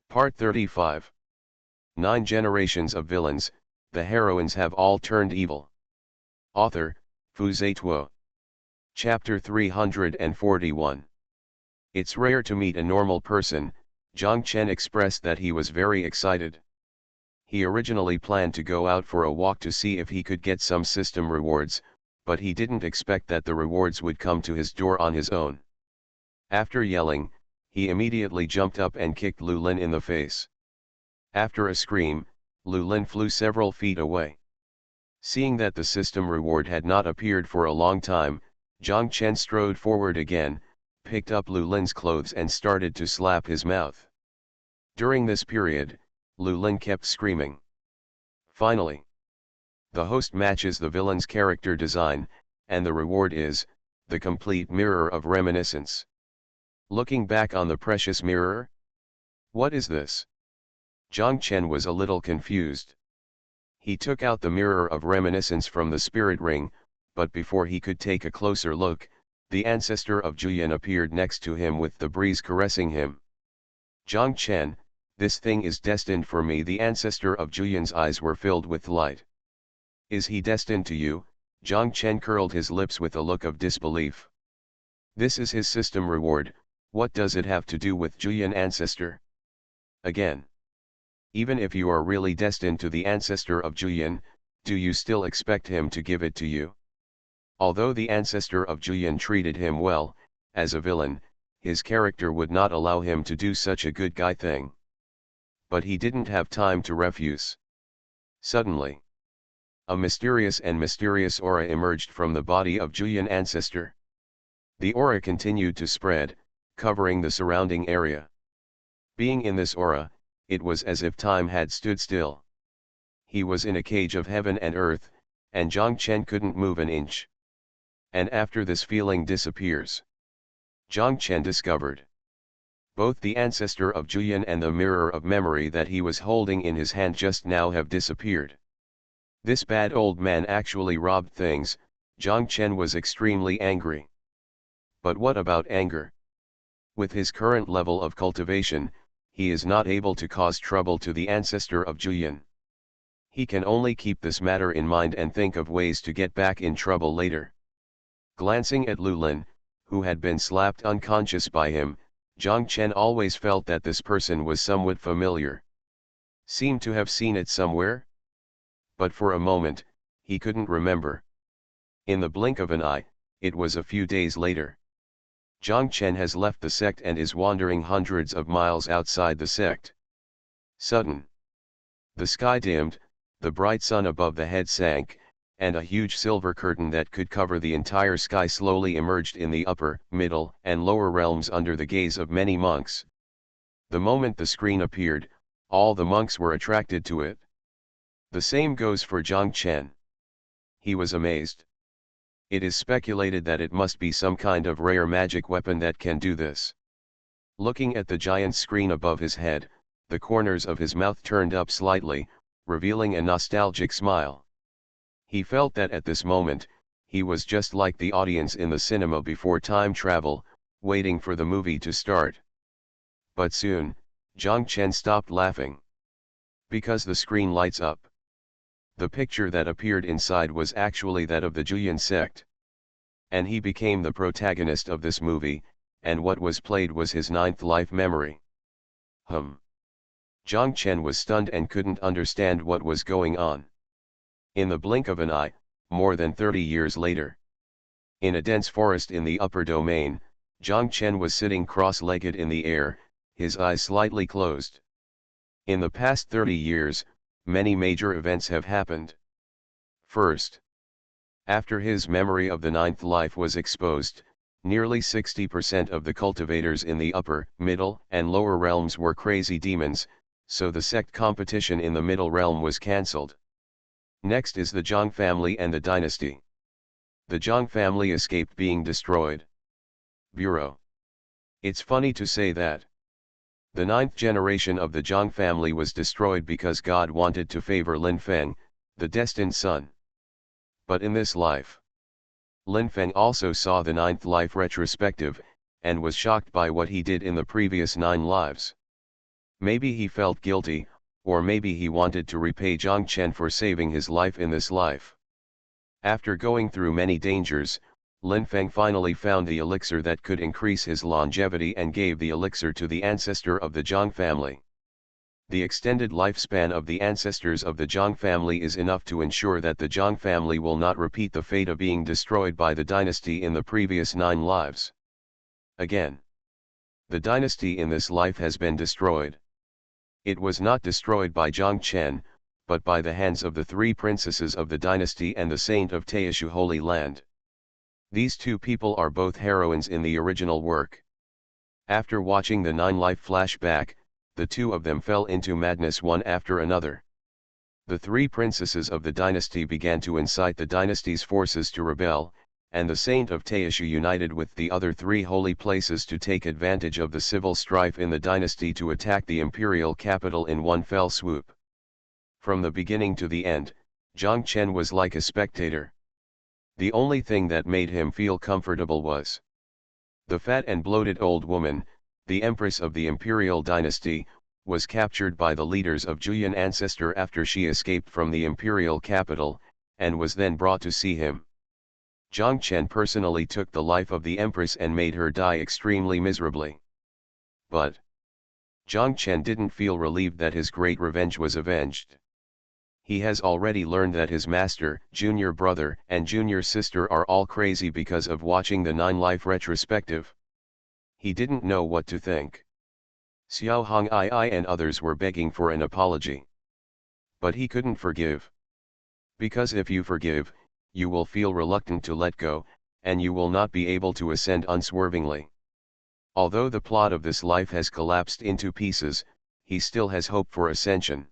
Part 35. 9 generations of villains, the heroines have all turned evil. Author, Fu Zituo. Chapter 341. It's rare to meet a normal person. Zhang Chen expressed that he was very excited. He originally planned to go out for a walk to see if he could get some system rewards, but he didn't expect that the rewards would come to his door on his own. After yelling, he immediately jumped up and kicked Lu Lin in the face. After a scream, Lu Lin flew several feet away. Seeing that the system reward had not appeared for a long time, Zhang Chen strode forward again, picked up Lu Lin's clothes and started to slap his mouth. During this period, Lu Lin kept screaming. Finally, the host matches the villain's character design, and the reward is the complete mirror of reminiscence. Looking back on the precious mirror? What is this? Zhang Chen was a little confused. He took out the mirror of reminiscence from the spirit ring, but before he could take a closer look, the ancestor of Juyan appeared next to him with the breeze caressing him. Zhang Chen, this thing is destined for me. The ancestor of Juyan's eyes were filled with light. Is he destined to you? Zhang Chen curled his lips with a look of disbelief. This is his system reward. What does it have to do with Juyan ancestor? Again. Even if you are really destined to the ancestor of Juyan, do you still expect him to give it to you? Although the ancestor of Juyan treated him well, as a villain, his character would not allow him to do such a good guy thing. But he didn't have time to refuse. Suddenly, a mysterious aura emerged from the body of Juyan ancestor. The aura continued to spread, covering the surrounding area. Being in this aura, it was as if time had stood still. He was in a cage of heaven and earth, and Zhang Chen couldn't move an inch. And after this feeling disappears, Zhang Chen discovered both the ancestor of Juyan and the mirror of memory that he was holding in his hand just now have disappeared. This bad old man actually robbed things. Zhang Chen was extremely angry. But what about anger? With his current level of cultivation, he is not able to cause trouble to the ancestor of Juyan. He can only keep this matter in mind and think of ways to get back in trouble later. Glancing at Lu Lin, who had been slapped unconscious by him, Zhang Chen always felt that this person was somewhat familiar. Seemed to have seen it somewhere? But for a moment, he couldn't remember. In the blink of an eye, it was a few days later. Zhang Chen has left the sect and is wandering hundreds of miles outside the sect. Sudden. The sky dimmed, the bright sun above the head sank, and a huge silver curtain that could cover the entire sky slowly emerged in the upper, middle, and lower realms under the gaze of many monks. The moment the screen appeared, all the monks were attracted to it. The same goes for Zhang Chen. He was amazed. It is speculated that it must be some kind of rare magic weapon that can do this. Looking at the giant screen above his head, the corners of his mouth turned up slightly, revealing a nostalgic smile. He felt that at this moment, he was just like the audience in the cinema before time travel, waiting for the movie to start. But soon, Zhang Chen stopped laughing. Because the screen lights up. The picture that appeared inside was actually that of the Juyan sect. And he became the protagonist of this movie, and what was played was his 9th life memory. Zhang Chen was stunned and couldn't understand what was going on. In the blink of an eye, more than 30 years later. In a dense forest in the upper domain, Zhang Chen was sitting cross-legged in the air, his eyes slightly closed. In the past 30 years, many major events have happened. First, after his memory of the 9th life was exposed, nearly 60% of the cultivators in the upper, middle, and lower realms were crazy demons, so the sect competition in the middle realm was cancelled. Next is the Zhang family and the dynasty. The Zhang family escaped being destroyed. Bureau. It's funny to say that. The 9th generation of the Zhang family was destroyed because God wanted to favor Lin Feng, the destined son. But in this life, Lin Feng also saw the 9th life retrospective, and was shocked by what he did in the previous 9 lives. Maybe he felt guilty, or maybe he wanted to repay Zhang Chen for saving his life in this life. After going through many dangers, Lin Feng finally found the elixir that could increase his longevity and gave the elixir to the ancestor of the Zhang family. The extended lifespan of the ancestors of the Zhang family is enough to ensure that the Zhang family will not repeat the fate of being destroyed by the dynasty in the previous 9 lives. Again, the dynasty in this life has been destroyed. It was not destroyed by Zhang Chen, but by the hands of the 3 princesses of the dynasty and the saint of Taishu Holy Land. These 2 people are both heroines in the original work. After watching the 9 life flashback, the 2 of them fell into madness one after another. The 3 princesses of the dynasty began to incite the dynasty's forces to rebel, and the saint of Taishu united with the other 3 holy places to take advantage of the civil strife in the dynasty to attack the imperial capital in one fell swoop. From the beginning to the end, Zhang Chen was like a spectator. The only thing that made him feel comfortable was the fat and bloated old woman, the empress of the imperial dynasty, was captured by the leaders of Juyan ancestor after she escaped from the imperial capital, and was then brought to see him. Zhang Chen personally took the life of the empress and made her die extremely miserably. But Zhang Chen didn't feel relieved that his great revenge was avenged. He has already learned that his master, junior brother, and junior sister are all crazy because of watching the 9 life retrospective. He didn't know what to think. Xuanhuan and others were begging for an apology. But he couldn't forgive. Because if you forgive, you will feel reluctant to let go, and you will not be able to ascend unswervingly. Although the plot of this life has collapsed into pieces, he still has hope for ascension.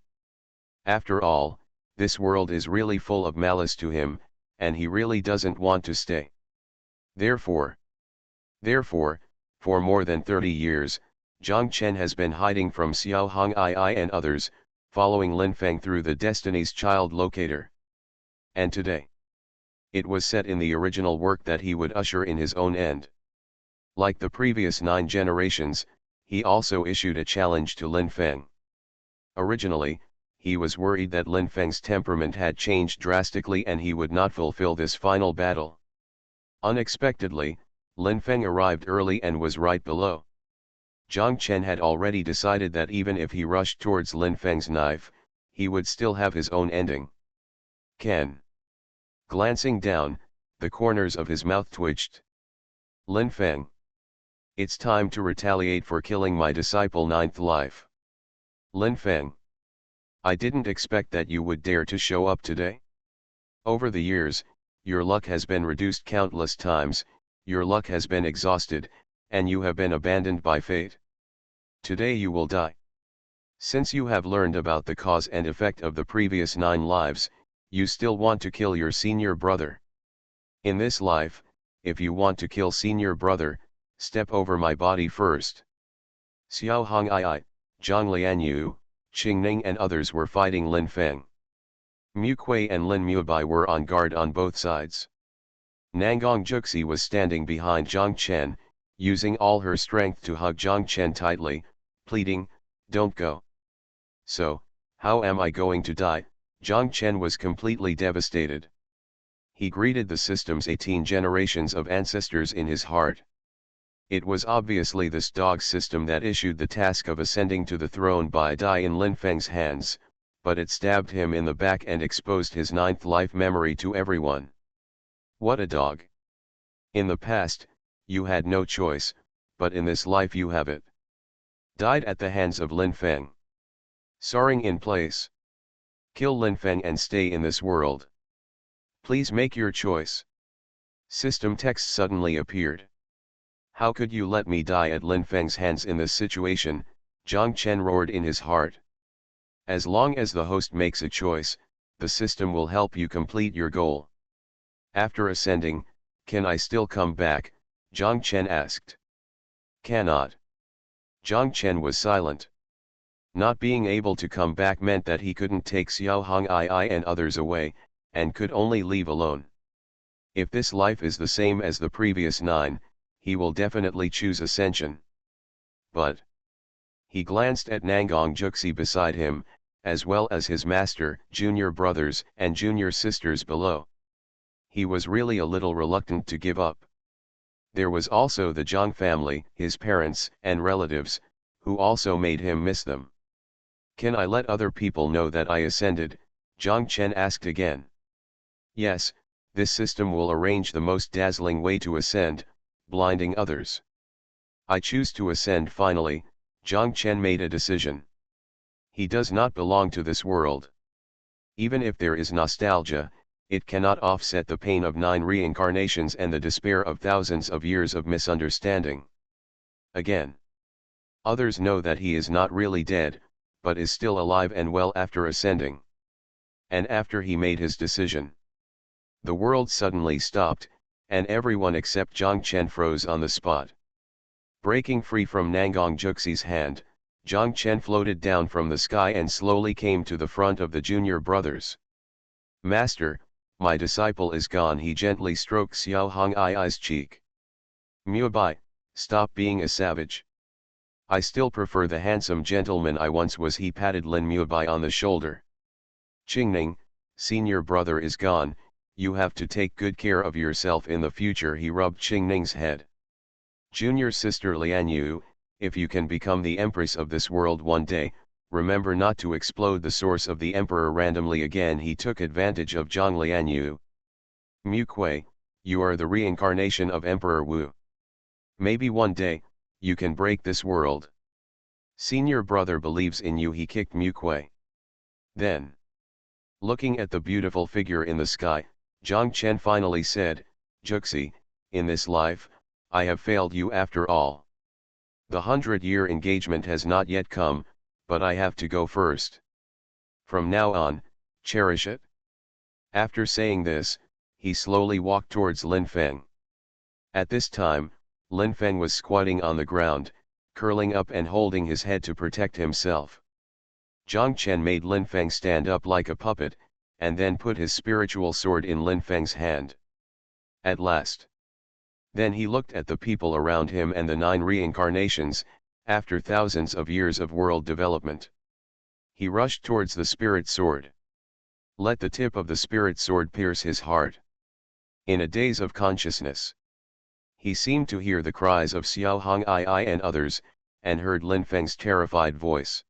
After all, this world is really full of malice to him, and he really doesn't want to stay. Therefore, for more than 30 years, Zhang Chen has been hiding from Xuanhuan and others, following Lin Feng through the Destiny's Child locator. And today, it was set in the original work that he would usher in his own end. Like the previous 9 generations, he also issued a challenge to Lin Feng. Originally, he was worried that Lin Feng's temperament had changed drastically and he would not fulfill this final battle. Unexpectedly, Lin Feng arrived early and was right below. Zhang Chen had already decided that even if he rushed towards Lin Feng's knife, he would still have his own ending. Ken. Glancing down, the corners of his mouth twitched. Lin Feng. It's time to retaliate for killing my disciple 9th life. Lin Feng. I didn't expect that you would dare to show up today. Over the years, your luck has been reduced countless times, your luck has been exhausted, and you have been abandoned by fate. Today you will die. Since you have learned about the cause and effect of the previous 9 lives, you still want to kill your senior brother. In this life, if you want to kill senior brother, step over my body first. Xuanhuan, Zhang Lianyu, Qing Ning and others were fighting Lin Feng. Mu Kui and Lin Mubai were on guard on both sides. Nanggong Juxi was standing behind Zhang Chen, using all her strength to hug Zhang Chen tightly, pleading, "Don't go." So, how am I going to die? Zhang Chen was completely devastated. He greeted the system's 18 generations of ancestors in his heart. It was obviously this dog system that issued the task of ascending to the throne by die in Lin Feng's hands, but it stabbed him in the back and exposed his 9th life memory to everyone. What a dog! In the past, you had no choice, but in this life you have it. Died at the hands of Lin Feng. Soaring in place. Kill Lin Feng and stay in this world. Please make your choice. System text suddenly appeared. How could you let me die at Lin Feng's hands in this situation? Zhang Chen roared in his heart. As long as the host makes a choice, the system will help you complete your goal. After ascending, can I still come back? Zhang Chen asked. Cannot. Zhang Chen was silent. Not being able to come back meant that he couldn't take Xuanhuan and others away, and could only leave alone. If this life is the same as the previous 9, he will definitely choose ascension. But He glanced at Nangong Juxi beside him, as well as his master, junior brothers, and junior sisters below. He was really a little reluctant to give up. There was also the Zhang family, his parents and relatives, who also made him miss them. "Can I let other people know that I ascended?" Zhang Chen asked again. "Yes, this system will arrange the most dazzling way to ascend, blinding others." "I choose to ascend finally." Zhang Chen made a decision. He does not belong to this world. Even if there is nostalgia, it cannot offset the pain of 9 reincarnations and the despair of thousands of years of misunderstanding. Again. Others know that he is not really dead, but is still alive and well after ascending. And after he made his decision, the world suddenly stopped, and everyone except Zhang Chen froze on the spot. Breaking free from Nangong Juxi's hand, Zhang Chen floated down from the sky and slowly came to the front of the junior brothers. "Master, my disciple is gone." He gently stroked Xiao Hongai's cheek. "Mubai, stop being a savage. I still prefer the handsome gentleman I once was." He patted Lin Mubai on the shoulder. "Qingning, senior brother is gone, you have to take good care of yourself in the future." He rubbed Qingning's head. "Junior sister Lianyu, if you can become the empress of this world one day, remember not to explode the source of the emperor randomly again." He took advantage of Zhang Lianyu. "Mu Kui, you are the reincarnation of Emperor Wu. Maybe one day, you can break this world. Senior brother believes in you." He kicked Mu Kui. Then, looking at the beautiful figure in the sky, Zhang Chen finally said, "Juxi, in this life, I have failed you after all. The 100-year engagement has not yet come, but I have to go first. From now on, cherish it." After saying this, he slowly walked towards Lin Feng. At this time, Lin Feng was squatting on the ground, curling up and holding his head to protect himself. Zhang Chen made Lin Feng stand up like a puppet, and then put his spiritual sword in Lin Feng's hand. At last. Then he looked at the people around him and the 9 reincarnations, after thousands of years of world development. He rushed towards the spirit sword. Let the tip of the spirit sword pierce his heart. In a daze of consciousness, he seemed to hear the cries of Xiao Hongai and others, and heard Lin Feng's terrified voice.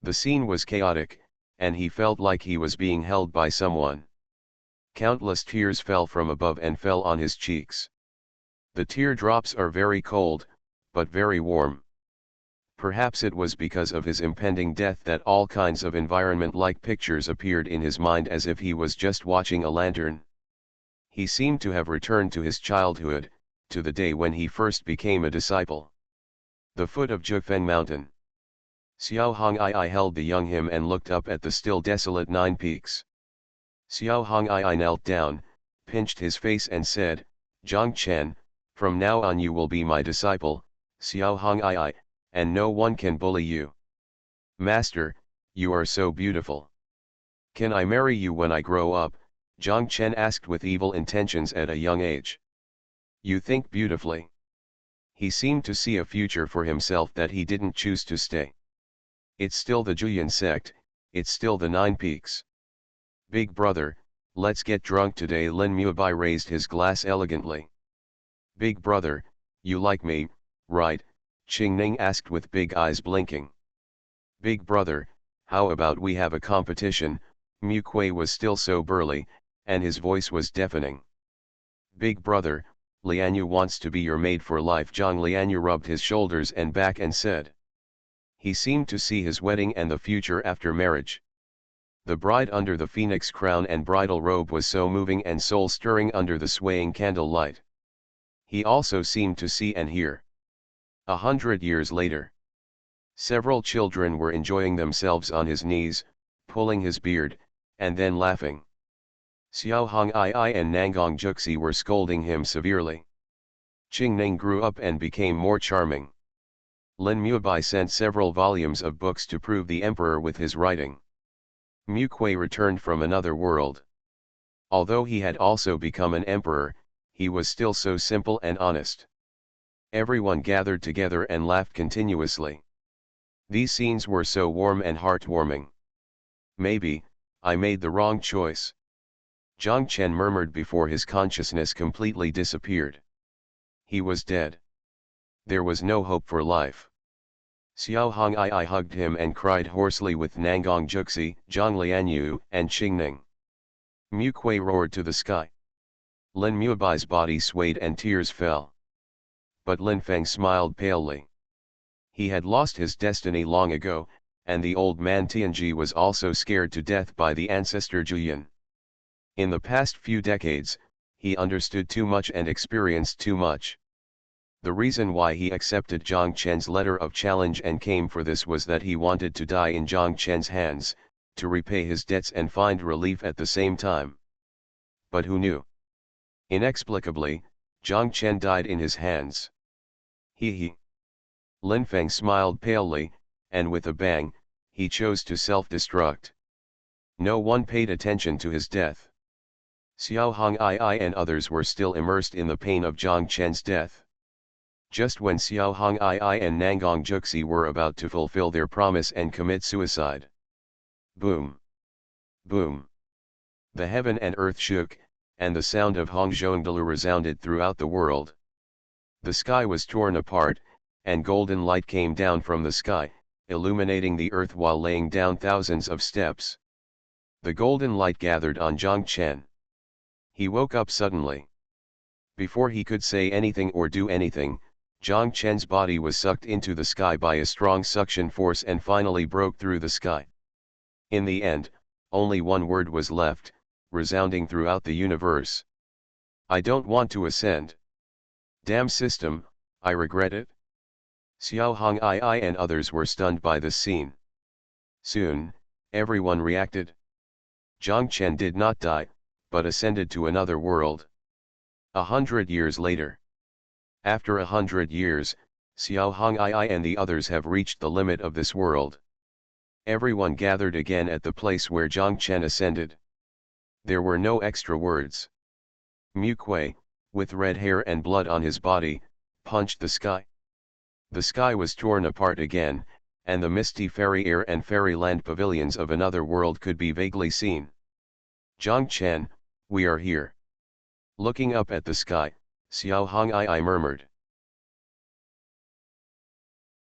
The scene was chaotic, and he felt like he was being held by someone. Countless tears fell from above and fell on his cheeks. The teardrops are very cold, but very warm. Perhaps it was because of his impending death that all kinds of environment-like pictures appeared in his mind as if he was just watching a lantern. He seemed to have returned to his childhood, to the day when he first became a disciple. The foot of Zhifeng Mountain. Xiao Hongai held the young him and looked up at the still desolate 9 peaks. Xiao Hongai knelt down, pinched his face and said, "Zhang Chen, from now on you will be my disciple, Xiao Hongai, and no one can bully you. Master, you are so beautiful. Can I marry you when I grow up?" Zhang Chen asked with evil intentions at a young age. "You think beautifully." He seemed to see a future for himself that he didn't choose to stay. "It's still the Juyan sect, it's still the 9 peaks. Big brother, let's get drunk today." Lin Mubai raised his glass elegantly. "Big brother, you like me, right?" Qingning asked with big eyes blinking. "Big brother, how about we have a competition?" Mu Kui was still so burly, and his voice was deafening. "Big brother, Lianyu wants to be your maid for life." Zhang Lianyu rubbed his shoulders and back and said. He seemed to see his wedding and the future after marriage. The bride under the phoenix crown and bridal robe was so moving and soul-stirring under the swaying candle light. He also seemed to see and hear. 100 years later, several children were enjoying themselves on his knees, pulling his beard, and then laughing. Xiao Hongai and Nangong Juxi were scolding him severely. Qingning grew up and became more charming. Lin Mubai sent several volumes of books to prove the emperor with his writing. Mu Kui returned from another world. Although he had also become an emperor, he was still so simple and honest. Everyone gathered together and laughed continuously. These scenes were so warm and heartwarming. Maybe, I made the wrong choice. Zhang Chen murmured before his consciousness completely disappeared. He was dead. There was no hope for life. Xiao Hong'ai hugged him and cried hoarsely with Nangang Juxi, Zhang Lianyu, and Qingning. Mu Kuei roared to the sky. Lin Muibai's body swayed and tears fell. But Lin Feng smiled palely. He had lost his destiny long ago, and the old man Tianji was also scared to death by the ancestor Juyan. In the past few decades, he understood too much and experienced too much. The reason why he accepted Zhang Chen's letter of challenge and came for this was that he wanted to die in Zhang Chen's hands, to repay his debts and find relief at the same time. But who knew? Inexplicably, Zhang Chen died in his hands. He. Lin Feng smiled palely, and with a bang, he chose to self-destruct. No one paid attention to his death. Xiao Hong'ai and others were still immersed in the pain of Zhang Chen's death. Just when Xiao Hong'ai and Nangang Juxi were about to fulfill their promise and commit suicide. Boom! Boom! The heaven and earth shook, and the sound of Hongzhongdalu resounded throughout the world. The sky was torn apart, and golden light came down from the sky, illuminating the earth while laying down thousands of steps. The golden light gathered on Zhang Chen. He woke up suddenly. Before he could say anything or do anything, Zhang Chen's body was sucked into the sky by a strong suction force and finally broke through the sky. In the end, only one word was left, resounding throughout the universe. I don't want to ascend. Damn system, I regret it. Xiao Hong'ai and others were stunned by this scene. Soon, everyone reacted. Zhang Chen did not die, but ascended to another world. 100 years later. After 100 years, Xiao Hong'ai and the others have reached the limit of this world. Everyone gathered again at the place where Zhang Chen ascended. There were no extra words. Mu Kuei, with red hair and blood on his body, punched the sky. The sky was torn apart again, and the misty fairy air and fairyland pavilions of another world could be vaguely seen. Zhang Chen, we are here. Looking up at the sky, Xiao Hong'ai murmured.